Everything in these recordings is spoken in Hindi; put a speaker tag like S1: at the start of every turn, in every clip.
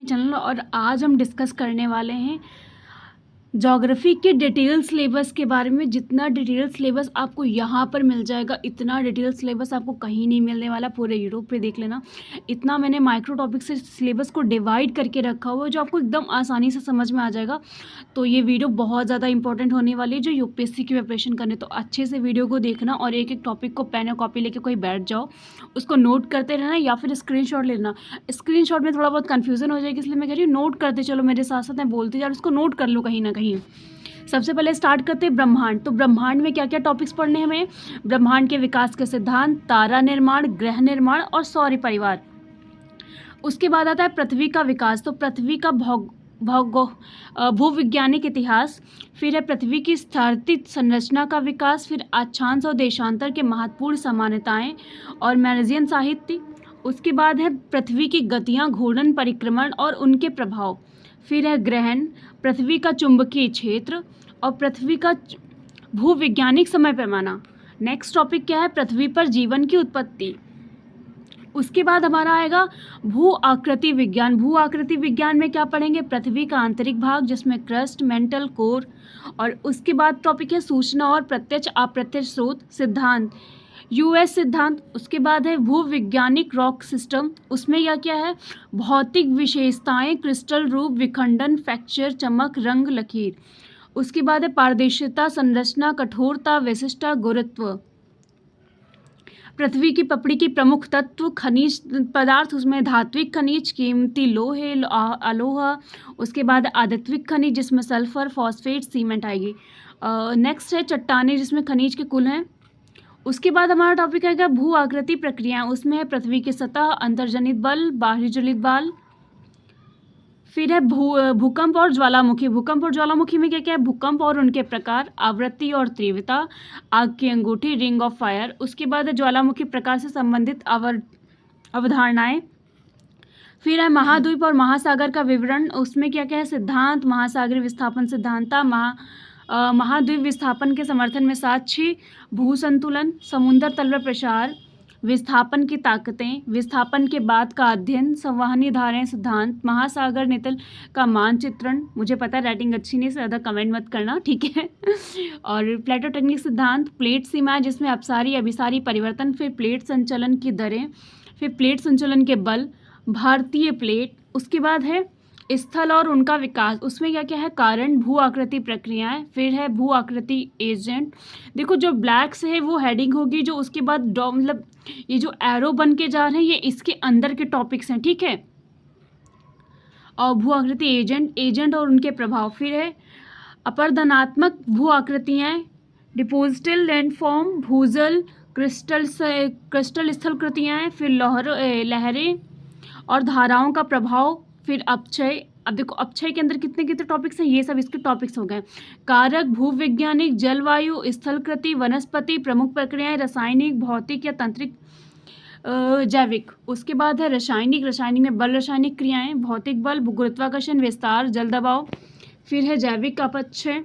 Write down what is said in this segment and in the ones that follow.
S1: चैनल और आज हम डिस्कस करने वाले हैं ज्योग्राफी के डिटेल सिलेबस के बारे में। जितना डिटेल सिलेबस आपको यहाँ पर मिल जाएगा, इतना डिटेल सिलेबस आपको कहीं नहीं मिलने वाला। पूरे यूट्यूब पे देख लेना, इतना मैंने माइक्रो टॉपिक से सिलेबस को डिवाइड करके रखा हुआ है जो आपको एकदम आसानी से समझ में आ जाएगा। तो ये वीडियो बहुत ज़्यादा इंपॉर्टेंट होने वाली है जो यूपीएससी की प्रिपरेशन करने। तो अच्छे से वीडियो को देखना और एक एक टॉपिक को पेन और कॉपी लेके कोई बैठ जाओ, उसको नोट करते रहना या फिर स्क्रीनशॉट लेना। स्क्रीनशॉट में थोड़ा बहुत कन्फ्यूज़न हो जाएगी, इसलिए मैं कह रही हूँ नोट करते चलो मेरे साथ साथ, मैं बोलती जा, उसको नोट कर लो कहीं ना कहीं। सबसे पहले स्टार्ट करते हैं ब्रह्मांड। तो ब्रह्मांड में क्या क्या टॉपिक्स पढ़ने हैं हमें? ब्रह्मांड के विकास के सिद्धांत, तारा निर्माण, ग्रह निर्माण और सौर परिवार। उसके बाद आता है पृथ्वी का विकास। तो पृथ्वी का भूवैज्ञानिक इतिहास, फिर है पृथ्वी की स्थैतिक संरचना का विकास, फिर अक्षांश और देशांतर के महत्वपूर्ण समानताएं और मैगजीन साहित्य। उसके बाद है पृथ्वी की गतियां, घूर्णन, परिक्रमण और उनके प्रभाव। फिर है ग्रहण, पृथ्वी का चुंबकीय क्षेत्र और पृथ्वी का भूवैज्ञानिक समय पैमाना। नेक्स्ट टॉपिक क्या है? पृथ्वी पर जीवन की उत्पत्ति। उसके बाद हमारा आएगा भू आकृति विज्ञान। भू आकृति विज्ञान में क्या पढ़ेंगे? पृथ्वी का आंतरिक भाग जिसमें क्रस्ट, मेंटल कोर। और उसके बाद टॉपिक है सूचना और प्रत्यक्ष अप्रत्यक्ष स्रोत सिद्धांत, यूएस सिद्धांत। उसके बाद है भूवैज्ञानिक रॉक सिस्टम, उसमें क्या क्या है? भौतिक विशेषताएं, क्रिस्टल रूप, विखंडन, फ्रैक्चर, चमक, रंग, लकीर। उसके बाद है पारदर्शिता, संरचना, कठोरता, विशिष्टता, गुरुत्व। पृथ्वी की पपड़ी की प्रमुख तत्व, खनिज पदार्थ, उसमें धात्विक खनिज, कीमती लोहे, अलोहा। उसके बाद आधात्विक खनिज जिसमें सल्फर, फॉस्फेट, सीमेंट आएगी। नेक्स्ट है चट्टानें जिसमें खनिज के कुल हैं। उसके बाद हमारा टॉपिक आएगा भू आकृति प्रक्रियाएं, उसमें है पृथ्वी की सतह, अंतर्जनित बल, बाहरी जनित बल। फिर है भूकंप और ज्वालामुखी। भूकंप और ज्वालामुखी में क्या क्या है? भूकंप और उनके प्रकार, आवृत्ति और तीव्रता, आग की अंगूठी, रिंग ऑफ फायर। उसके बाद है ज्वालामुखी प्रकार से संबंधित अवधारणाएं। फिर है महाद्वीप और महासागर का विवरण, उसमें क्या क्या है? सिद्धांत, महासागरीय विस्थापन सिद्धांता, महाद्वीप विस्थापन के समर्थन में साक्ष्य, भू संतुलन, समुद्र तल पर प्रसार, विस्थापन की ताकतें, विस्थापन के बाद का अध्ययन, संवहनी धाराएं सिद्धांत, महासागर नितल का मानचित्रण। मुझे पता है राइटिंग अच्छी नहीं, ज़्यादा कमेंट मत करना, ठीक है। और प्लेटोटेक्निक सिद्धांत, प्लेट सीमाएं जिसमें अपसारी अभिसारी परिवर्तन, फिर प्लेट संचलन की दरें, फिर प्लेट संचलन के बल, भारतीय प्लेट। उसके बाद है स्थल और उनका विकास, उसमें क्या क्या है? कारण, भू आकृति प्रक्रियाएं, फिर है भू आकृति एजेंट। देखो जो ब्लैक से है वो हेडिंग होगी, जो उसके बाद मतलब ये जो एरो बन के जा रहे हैं ये इसके अंदर के टॉपिक्स हैं, ठीक है। और भू आकृति एजेंट और उनके प्रभाव। फिर है अपरदनात्मक भू आकृतियाँ, डिपोजिटल लैंडफॉर्म, भूजल, क्रिस्टल स्थल कृतियाँ, फिर लहरें और धाराओं का प्रभाव। फिर अपक्षय। अब देखो अपक्षय के अंदर कितने कितने टॉपिक्स हैं, ये सब इसके टॉपिक्स हो गए। कारक, भूवैज्ञानिक, जलवायु, स्थलकृति, वनस्पति, प्रमुख प्रक्रियाएं, रासायनिक, भौतिक या तंत्रिक, जैविक। उसके बाद है रासायनिक में बल रासायनिक क्रियाएं, भौतिक बल, गुरुत्वाकर्षण, विस्तार, जल दबाव। फिर है जैविक अपक्षय,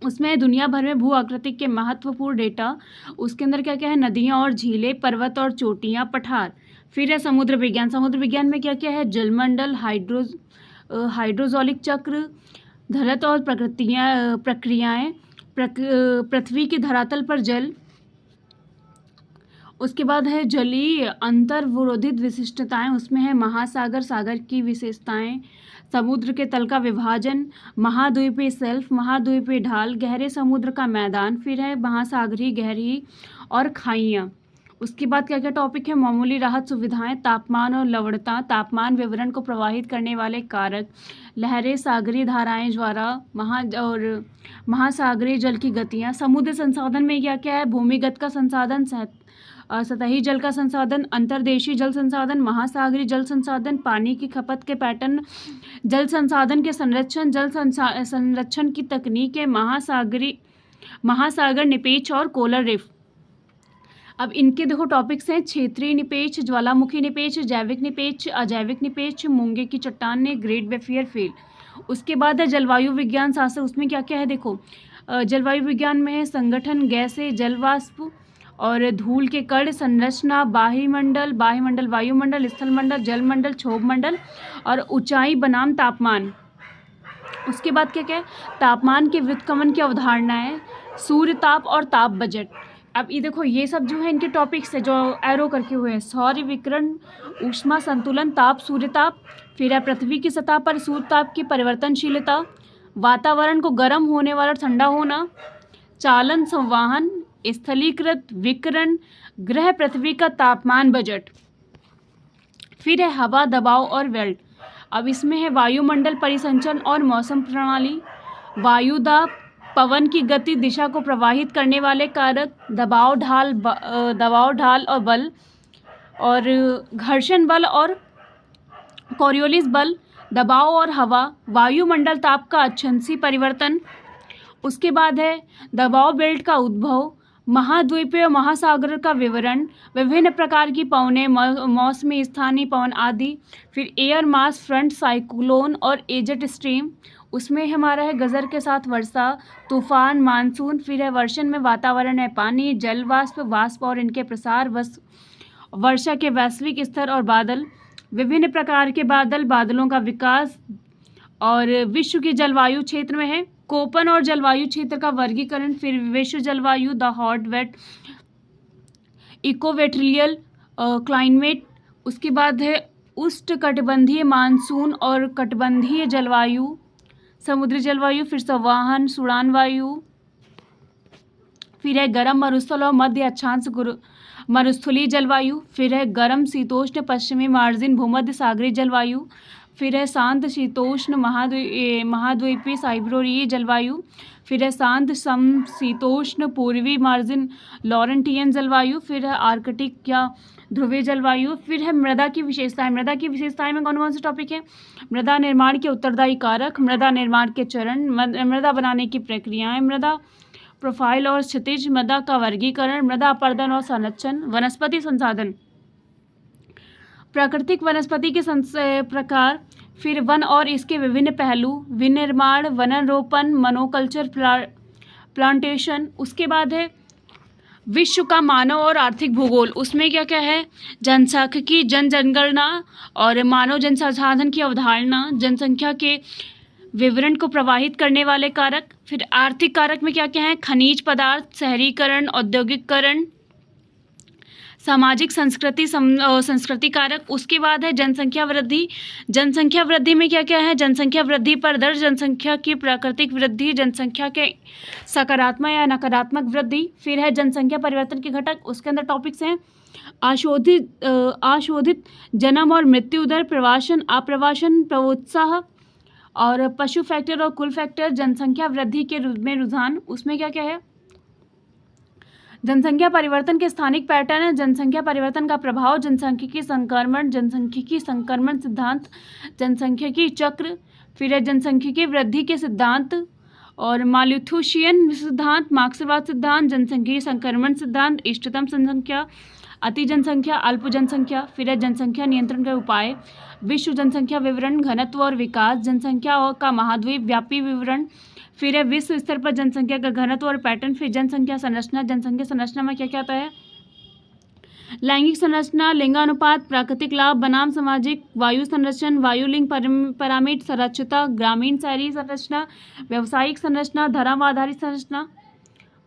S1: उसमें दुनिया भर में भू आकृतिक के महत्वपूर्ण डेटा। उसके अंदर क्या क्या है? नदियाँ और झीलें, पर्वत और चोटियाँ, पठार। फिर है समुद्र विज्ञान में क्या क्या है? जलमंडल, हाइड्रोजोलिक चक्र, धरत और प्रक्रियाएं, पृथ्वी के धरातल पर जल। उसके बाद है जलीय अंतर्वरोधित विशिष्टताएं, उसमें है महासागर, सागर की विशेषताएं, समुद्र के तल का विभाजन, महाद्वीपीय शेल्फ, महाद्वीपीय ढाल, गहरे समुद्र का मैदान। फिर है महासागरीय गहरी और खाइयाँ। उसके बाद क्या क्या टॉपिक है? मामूली राहत सुविधाएं, तापमान और लवणता, तापमान विवरण को प्रभावित करने वाले कारक, लहरें, सागरीय धाराएं, ज्वारा, महासागरीय जल की गतियाँ। समुद्र संसाधन में क्या क्या है? भूमिगत का संसाधन, सतही जल का संसाधन, अंतर्देशीय जल संसाधन, महासागरीय जल संसाधन, पानी की खपत के पैटर्न, जल संसाधन के संरक्षण, संरक्षण की तकनीकें, महासागर निपेच और कोलर रिफ। अब इनके देखो टॉपिक्स हैं, क्षेत्रीय निपेच, ज्वालामुखी निपेच, जैविक निपेच, अजैविक निपेच, मूंगे की चट्टान ने, ग्रेट बेफियर फील्ड। उसके बाद है जलवायु विज्ञान शास्त्र, उसमें क्या क्या है? देखो जलवायु विज्ञान में है संगठन, गैसें, जलवाष्प और धूल के कण, संरचना, बाह्यमंडल, वायुमंडल, स्थलमंडल, जलमंडल, क्षोभमंडल और ऊंचाई बनाम तापमान। उसके बाद क्या क्या है, तापमान के व्युत्क्रमण की अवधारणा है, सूर्य ताप और ताप बजट। अब ये देखो, ये सब जो है इनके टॉपिक्स है जो एरो करके हुए हैं, सौर विकिरण, ऊष्मा संतुलन, ताप, सूर्य ताप, फिर है पृथ्वी की सतह पर सूर्य ताप की परिवर्तनशीलता, वातावरण को गर्म होने वाला ठंडा होना, चालन संवहन, स्थलीकृत विकिरण, ग्रह पृथ्वी का तापमान बजट। फिर है हवा दबाव और वेल्ट। अब इसमें है वायुमंडल परिसंचरण और मौसम प्रणाली, वायुदाब, पवन की गति, दिशा को प्रवाहित करने वाले कारक, दबाव ढाल और बल, और घर्षण बल और कोरियोलिस बल, दबाव और हवा, वायुमंडल ताप का अक्षांशीय परिवर्तन। उसके बाद है दबाव बेल्ट का उद्भव, महाद्वीपीय और महासागर का विवरण, विभिन्न प्रकार की पवनें, मौसमी स्थानीय पवन आदि। फिर एयर मास फ्रंट, साइक्लोन और एजेट स्ट्रीम। उसमें हमारा है गजर के साथ वर्षा, तूफान, मानसून। फिर है वर्षण में वातावरण है पानी, जल वाष्प और इनके प्रसार, वर्षा के वैश्विक स्तर और बादल, विभिन्न प्रकार के बादल, बादलों का विकास। और विश्व की जलवायु क्षेत्र में है कोपन और जलवायु क्षेत्र का वर्गीकरण। फिर विश्व जलवायु, the hot wet equatorial climate. उसके बाद है उष्णकटिबंधीय मानसून और कटिबंधीय जलवायु, समुद्री जलवायु। फिर संवहन, सुड़ान वायु। फिर है गर्म मरुस्थल और मध्य अक्षांश मरुस्थलीय जलवायु। फिर है गर्म शीतोष्ण पश्चिमी मार्जिन भूमध्य सागरीय जलवायु। फिर है शांत शीतोष्ण महाद्वीपीय साइबेरियाई जलवायु। फिर है शांत समशीतोष्ण पूर्वी मार्जिन लॉरेंटियन जलवायु। फिर है आर्कटिक या ध्रुवीय जलवायु। फिर है मृदा की विशेषताएं। मृदा की विशेषताएं में कौन कौन से टॉपिक है, मृदा निर्माण के उत्तरदायी कारक, मृदा निर्माण के चरण, मृदा बनाने की प्रक्रियाएं, मृदा प्रोफाइल और क्षितिज, मृदा का वर्गीकरण, मृदा अपर्दन और संरक्षण, वनस्पति संसाधन, प्राकृतिक वनस्पति के प्रकार। फिर वन और इसके विभिन्न पहलू, विनिर्माण, वनारोपण, मोनोकल्चर प्लांटेशन। उसके बाद है विश्व का मानव और आर्थिक भूगोल। उसमें क्या क्या है, जनसांख्यिकी, जनगणना और मानव जनसाधारण की अवधारणा, जनसंख्या के विवरण को प्रभावित करने वाले कारक। फिर आर्थिक कारक में क्या क्या है, खनिज पदार्थ, शहरीकरण, औद्योगिकरण, सामाजिक संस्कृति कारक। उसके बाद है जनसंख्या वृद्धि। जनसंख्या वृद्धि में क्या क्या है, जनसंख्या वृद्धि पर दर, जनसंख्या की प्राकृतिक वृद्धि, जनसंख्या के सकारात्मक या नकारात्मक वृद्धि। फिर है जनसंख्या परिवर्तन के घटक। उसके अंदर टॉपिक्स हैं आशोधित जन्म और मृत्यु दर, प्रवासन अप्रवासन प्रोत्साह और पशु फैक्टर और कुल फैक्टर, जनसंख्या वृद्धि के में रुझान। उसमें क्या क्या है, जनसंख्या परिवर्तन के स्थानिक पैटर्न है, जनसंख्या परिवर्तन का प्रभाव, जनसांख्यिकी संक्रमण सिद्धांत, जनसंख्यिकी चक्र। फिर है जनसंख्यिकी वृद्धि के सिद्धांत और माल्थुसियन सिद्धांत, मार्क्सवाद सिद्धांत, जनसंख्यिकी संक्रमण सिद्धांत, इष्टतम जनसंख्या, अति जनसंख्या, अल्प जनसंख्या। फिर है जनसंख्या नियंत्रण के उपाय, विश्व जनसंख्या विवरण, घनत्व और विकास, जनसंख्या का महाद्वीप व्यापी विवरण। फिर है विश्व स्तर पर जनसंख्या का घनत्व और पैटर्न। फिर जनसंख्या संरचना, जनसंख्या संरचना में क्या क्या आता है, लैंगिक संरचना, लिंगानुपात, प्राकृतिक लाभ बनाम सामाजिक, वायु संरचना, वायुलिंग पैरामीड, संरचना, ग्रामीण शहरी संरचना, व्यावसायिक संरचना, धर्म आधारित संरचना।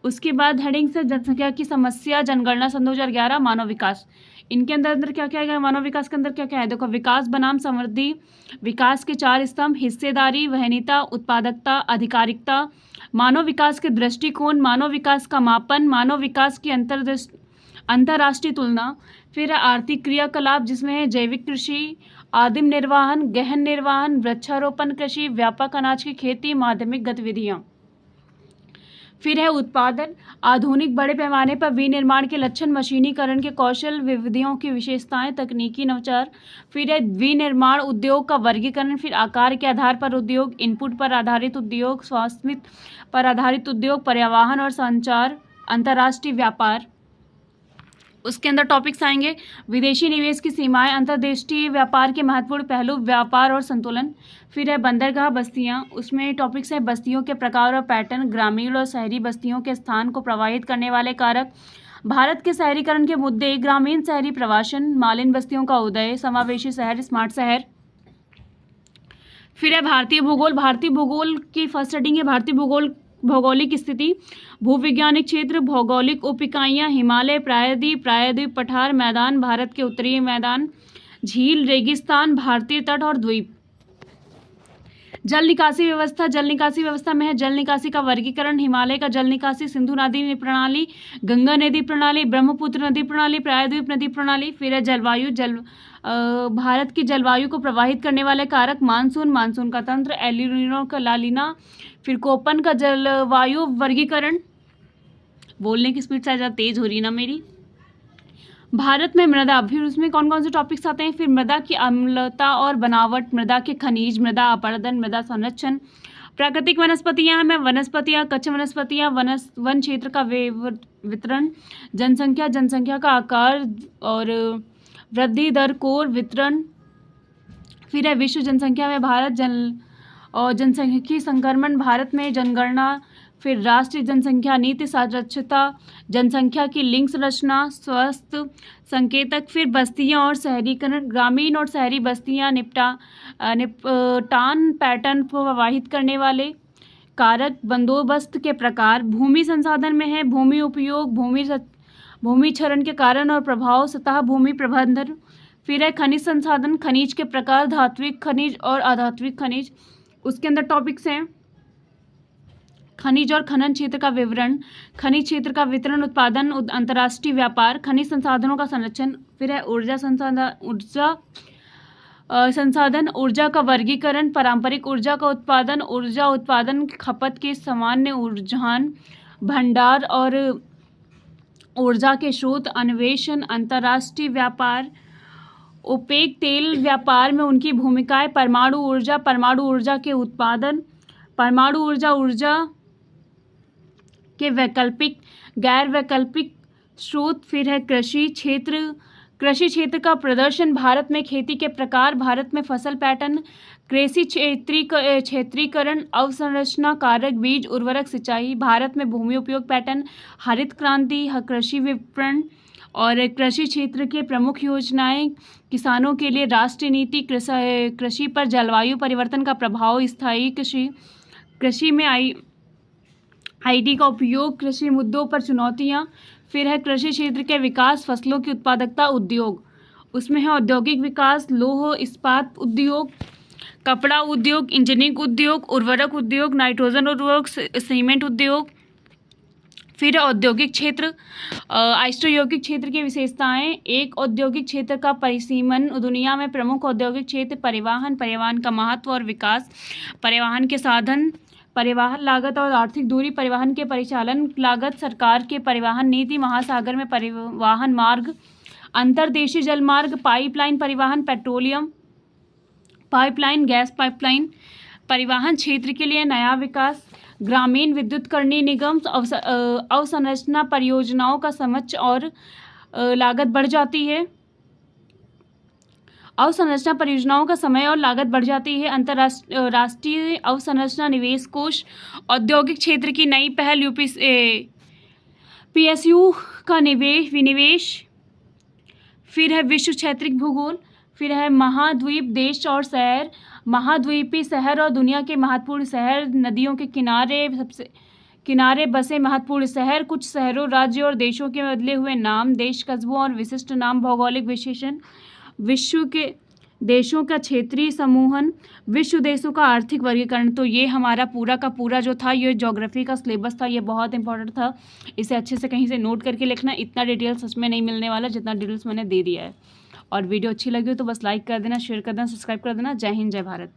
S1: उसके बाद हेडिंग से जनसंख्या की समस्या, जनगणना सन 2011, मानव विकास। इनके अंदर क्या क्या है, मानव विकास के अंदर क्या क्या है, देखो विकास बनाम समृद्धि, विकास के 4 स्तंभ, हिस्सेदारी, वहनीयता, उत्पादकता, आधिकारिकता, मानव विकास के दृष्टिकोण, मानव विकास का मापन, मानव विकास की अंतर्राष्ट्रीय तुलना। फिर आर्थिक क्रियाकलाप जिसमें है जैविक कृषि, आदिम निर्वहन, गहन निर्वहन, वृक्षारोपण कृषि, व्यापक अनाज की खेती, माध्यमिक गतिविधियाँ। फिर है उत्पादन, आधुनिक बड़े पैमाने पर विनिर्माण के लक्षण, मशीनीकरण के कौशल, विधियों की विशेषताएं, तकनीकी नवाचार। फिर है विनिर्माण उद्योग का वर्गीकरण। फिर आकार के आधार पर उद्योग, इनपुट पर आधारित उद्योग, स्वामित्व पर आधारित उद्योग, पर्यावरण और संचार, अंतर्राष्ट्रीय व्यापार। उसके अंदर टॉपिक्स आएंगे विदेशी निवेश की सीमाएं, अंतर्देशीय व्यापार के महत्वपूर्ण पहलू, व्यापार और संतुलन। फिर है बंदरगाह बस्तियां, उसमें टॉपिक्स है बस्तियों के प्रकार और पैटर्न, ग्रामीण और शहरी बस्तियों के स्थान को प्रभावित करने वाले कारक, भारत के शहरीकरण के मुद्दे, ग्रामीण शहरी प्रवासन, मालिन बस्तियों का उदय, समावेशी शहर, स्मार्ट शहर। फिर है भारतीय भूगोल। भारतीय भूगोल की फर्स्ट हेडिंग है भारतीय भूगोल, भौगोलिक स्थिति, भूविज्ञानिक क्षेत्र, भौगोलिक उप इकाइयाँ, हिमालय, प्रायद्वीप, प्रायद्वीप पठार, मैदान, भारत के उत्तरीय मैदान, झील, रेगिस्तान, भारतीय तट और द्वीप। जल निकासी व्यवस्था। जल निकासी व्यवस्था में है जल निकासी का वर्गीकरण, हिमालय का जल निकासी, सिंधु नदी प्रणाली, गंगा नदी प्रणाली, ब्रह्मपुत्र नदी प्रणाली, प्रायद्वीप नदी प्रणाली। फिर है जलवायु। भारत की जलवायु को प्रभावित करने वाले कारक, मानसून, मानसून का तंत्र, एल नीनो का लालिना। फिर कोपन का जलवायु वर्गीकरण। बोलने की स्पीड ज़्यादा तेज हो रही है ना मेरी। भारत में मृदा, फिर उसमें कौन कौन से टॉपिक्स आते हैं। फिर मृदा की अम्लता और बनावट, मृदा के खनिज, मृदा अपरदन, मृदा संरक्षण, प्राकृतिक वनस्पतियाँ में वनस्पतियाँ, कच्छ वनस्पतियाँ, वन क्षेत्र का वितरण, जनसंख्या, जनसंख्या का आकार और वृद्धि दर, कोर वितरण। फिर है विश्व जनसंख्या में भारत और जनसंख्यिकी संक्रमण, भारत में जनगणना। फिर राष्ट्रीय जनसंख्या नीति, साक्षरता, जनसंख्या की लिंग संरचना, स्वास्थ्य संकेतक। फिर बस्तियां और शहरीकरण, ग्रामीण और शहरी बस्तियां, निपटान पैटर्न को प्रभावित करने वाले कारक, बंदोबस्त के प्रकार। भूमि संसाधन में है भूमि उपयोग, भूमि क्षरण के कारण और प्रभाव, सतह भूमि प्रबंधन। फिर है खनिज संसाधन, खनिज के प्रकार, धात्विक खनिज और अधात्विक खनिज। उसके अंदर टॉपिक्स हैं खनिज और खनन क्षेत्र का विवरण, खनिज क्षेत्र का वितरण, उत्पादन, अंतर्राष्ट्रीय व्यापार, खनिज संसाधनों का संरक्षण। फिर है ऊर्जा संसाधन, ऊर्जा का वर्गीकरण, पारंपरिक ऊर्जा का उत्पादन, ऊर्जा उत्पादन खपत के सामान्य रुझान, भंडार और ऊर्जा के स्रोत, अन्वेषण, अंतर्राष्ट्रीय व्यापार, ओपेक तेल व्यापार में उनकी भूमिकाएं, परमाणु ऊर्जा के उत्पादन, परमाणु ऊर्जा के वैकल्पिक, गैर वैकल्पिक स्रोत। फिर है कृषि क्षेत्र का प्रदर्शन, भारत में खेती के प्रकार, भारत में फसल पैटर्न, कृषि क्षेत्रीकरण, अवसंरचना कारक, बीज, उर्वरक, सिंचाई, भारत में भूमि उपयोग पैटर्न, हरित क्रांति, कृषि विपणन और कृषि क्षेत्र के प्रमुख योजनाएं, किसानों के लिए राष्ट्रीय नीति, कृषि पर जलवायु परिवर्तन का प्रभाव, स्थायी कृषि में आईडी का उपयोग, कृषि मुद्दों पर चुनौतियां। फिर है कृषि क्षेत्र के विकास, फसलों की उत्पादकता, उद्योग। उसमें है औद्योगिक विकास, लौह इस्पात उद्योग, कपड़ा उद्योग, इंजीनियरिंग उद्योग, उर्वरक उद्योग, नाइट्रोजन उद्योग, सीमेंट उद्योग। फिर औद्योगिक क्षेत्र, औद्योगिक क्षेत्र की विशेषताएं। एक, औद्योगिक क्षेत्र का परिसीमन, दुनिया में प्रमुख औद्योगिक क्षेत्र, परिवहन का महत्व और विकास, परिवहन के साधन, परिवहन लागत और आर्थिक दूरी, परिवहन के परिचालन लागत, सरकार के परिवहन नीति, महासागर में परिवहन मार्ग, अंतर्देशीय जलमार्ग, पाइपलाइन परिवहन, पेट्रोलियम पाइपलाइन, गैस पाइपलाइन, परिवहन क्षेत्र के लिए नया विकास, ग्रामीण विद्युतकरणीय निगम, अवसंरचना परियोजनाओं का समय और लागत बढ़ जाती है, अवसंरचना परियोजनाओं का समय और लागत बढ़ जाती है। राष्ट्रीय अवसंरचना निवेश कोष, औद्योगिक क्षेत्र की नई पहल, PSU का विनिवेश। फिर है विश्व क्षेत्रीय भूगोल, फिर है महाद्वीप, देश और शहर, महाद्वीपीय शहर और दुनिया के महत्वपूर्ण शहर, नदियों के किनारे बसे महत्वपूर्ण शहर, कुछ शहरों, राज्यों और देशों के बदले हुए नाम, देश, कस्बों और विशिष्ट नाम, भौगोलिक विशेषण, विश्व के देशों का क्षेत्रीय समूहन, विश्व देशों का आर्थिक वर्गीकरण। तो ये हमारा पूरा का पूरा जो था ये ज्योग्राफी का सिलेबस था, ये बहुत इंपॉर्टेंट था, इसे अच्छे से कहीं से नोट करके लिखना। इतना डिटेल्स सच में नहीं मिलने वाला जितना डिटेल्स मैंने दे दिया है। और वीडियो अच्छी लगी हो तो बस लाइक कर देना, शेयर कर देना, सब्सक्राइब कर देना। जय हिंद, जय भारत।